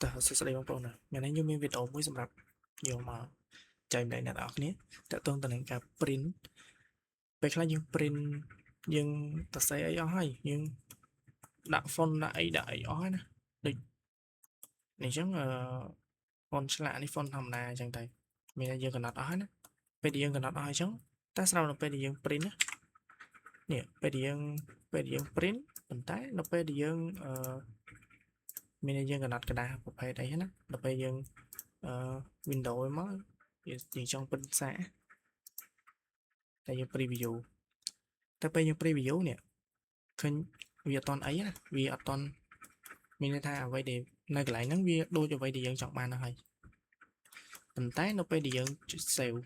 តើសួស្តីបងប្អូនថ្ងៃនេះខ្ញុំមានវីដេអូមួយសម្រាប់យកមកចែកម្លែកអ្នកនរគ្នាតើតើទៅនឹងការ print ពេលខ្លះយើង print យើងសរសេរអីអស់ហើយយើងដាក់ font ដាក់អីអស់ហើយណាដូចនេះអញ្ចឹងfont ឆ្លាក់នេះ font ធម្មតាអញ្ចឹងទៅមានតែយើងកំណត់អស់ហើយណាពេលដែលយើងកំណត់អស់អញ្ចឹងតែស្រាប់នៅពេលដែលយើង print ណានេះពេលដែលយើង print ប៉ុន្តែនៅពេលដែលយើងមានតែយើងកំណត់กระดาษប្រភេទអីណាដល់ពេលយើងWindows មកយើងចង់ print សារតែយើង preview តែពេលយើង preview នេះឃើញវាអត់តន់អីណាវាអត់តន់មានន័យថាអ្វីដែលនៅកន្លែងហ្នឹងវាដូចអ្វីដែលយើងចង់បានទៅហើយប៉ុន្តែនៅពេលដែលយើងចុច save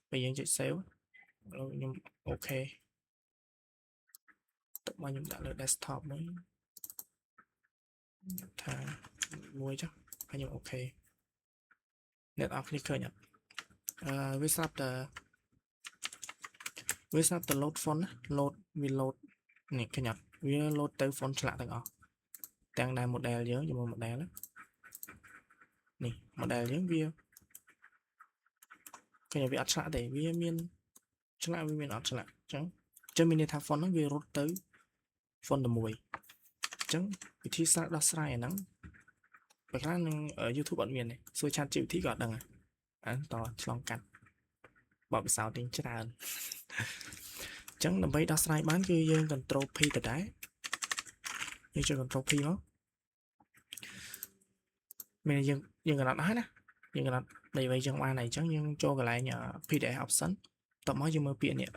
ពេលយើងចុច save ខ្ញុំអូខេទុកមកខ្ញុំដាក់លើ desktop មួយថាមួយចុះហើយខ្ញុំអូខេអ្នកនរគ្នាឃើញអត់វាស្រាប់តែload font ណា load វា load នេះឃើញអត់វា load ទៅ font ឆ្លាក់ទាំងអស់ទាំងដែល model យើងជាមួយ model នេះ model យើងវាឃើញវាអត់ឆ្លាក់ទេវាមានឆ្លាក់វាមានអត់ឆ្លាក់អញ្ចឹងមានន័យថា font ហ្នឹងវារត់ទៅ font តែមួយអញ្ចឹងវិធីសាស្ត្រដោះស្រាយអាហ្នឹងពេលខ្លះនឹង YouTube អត់មានទេសួរ ChatGPT ក៏អត់ដឹងដែរតឆ្លងកាត់បបិសោតទាំងច្រើនអញ្ចឹងដើម្បីដោះស្រាយបានគឺយើង Control P ដដែលយើងចុច Control P មកមានយើងកំណត់ហើយណាយើងកំណត់នៃអ្វីចង់បានហើយអញ្ចឹងយើងចូលកន្លែង PDF option តមកយើងមើលពាក្យនេះ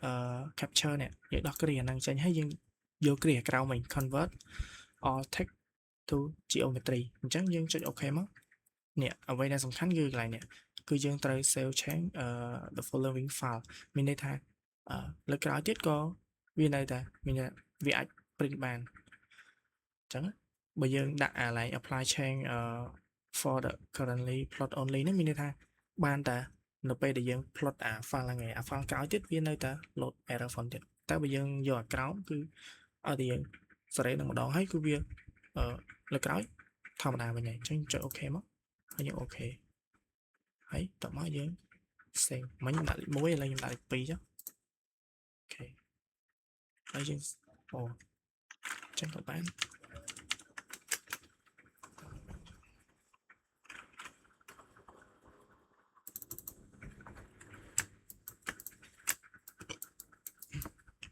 capture នេះយើងដោះគ្រាហ្នឹងចេញហើយយើងយកគ្រាក្រៅមិញ convert all text to geometry អញ្ចឹងយើងចុច OK មកនេះអ្វីដែលសំខាន់គឺកន្លែងនេះគឺយើងត្រូវ save change the following file មានន័យថាលើក្រោយទៀតក៏វានៅតែមានវាអាច print បានអញ្ចឹងបើយើងដាក់អាកន្លែង apply change for the currently plot only នេះមានន័យថាបានតែនៅពេលដែលយើង plot អា file ហ្នឹងឯងអា file ក្រោយទៀតវានៅតែ load error font ទៀតតែបើយើងយកអាក្រោមគឺឲ្យតែយើងសេរីនឹងម្ដងហើយគឺវាលើក្រោយធម្មតាវិញហើយអញ្ចឹងចុច OK មកហើយយើង OK ហើយតមកយើង save មិញខ្ញុំដាក់លេខ1ឥឡូវខ្ញុំដាក់លេខ2ចុះអូខេហើយយើងអូចេញក៏បាន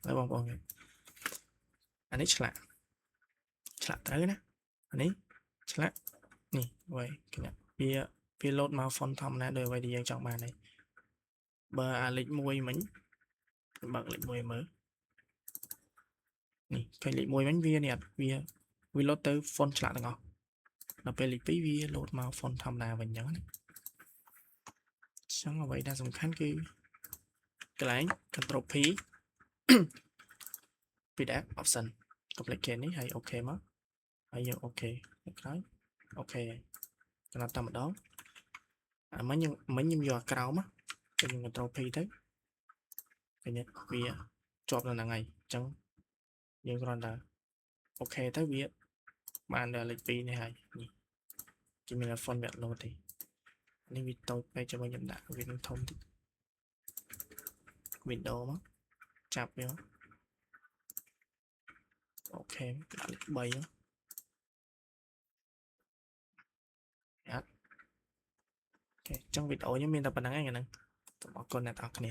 ហើយបងប្អូនអានេះឆ្លាក់ត្រូវណាអានេះឆ្លាក់នេះវិញគណៈវា load មក font ធម្មតាដោយអ្វីដែលយើងចង់បានហើយបើអាលេខ1មិញបើកលេខ1មើលនេះឃើញលេខ1មិញវានេះអត់វា load ទៅ font ឆ្លាក់ទាំងអស់ដល់ពេលលេខ2វា load មក font ធម្មតាវិញអញ្ចឹងណាអ្វីដែលសំខាន់គឺកន្លែង Control P PDF option complicate នេះហើយ OK មកហើយយើង OK ក្រោយ OK កំណត់តែម្ដងអាមិញខ្ញុំយកអាក្រោមខ្ញុំ Control P ទៅឃើញវាជាប់នៅហ្នឹងហើយអញ្ចឹងយើងគ្រាន់តែ OK ទៅវាបានដល់លេខ2នេះហើយនេះគេមាន font វា load ទេនេះវាតូចពេកចាំខ្ញុំដាក់វានឹងធំតិច Windows មកចាប់វាអូខេដាក់លេខ3អត់អូខេអញ្ចឹងវីដេអូខ្ញុំមានតែប៉ុណ្្នឹងឯងហ្នឹងសូមអរគុណអ្នកទាំងអស់គ្នា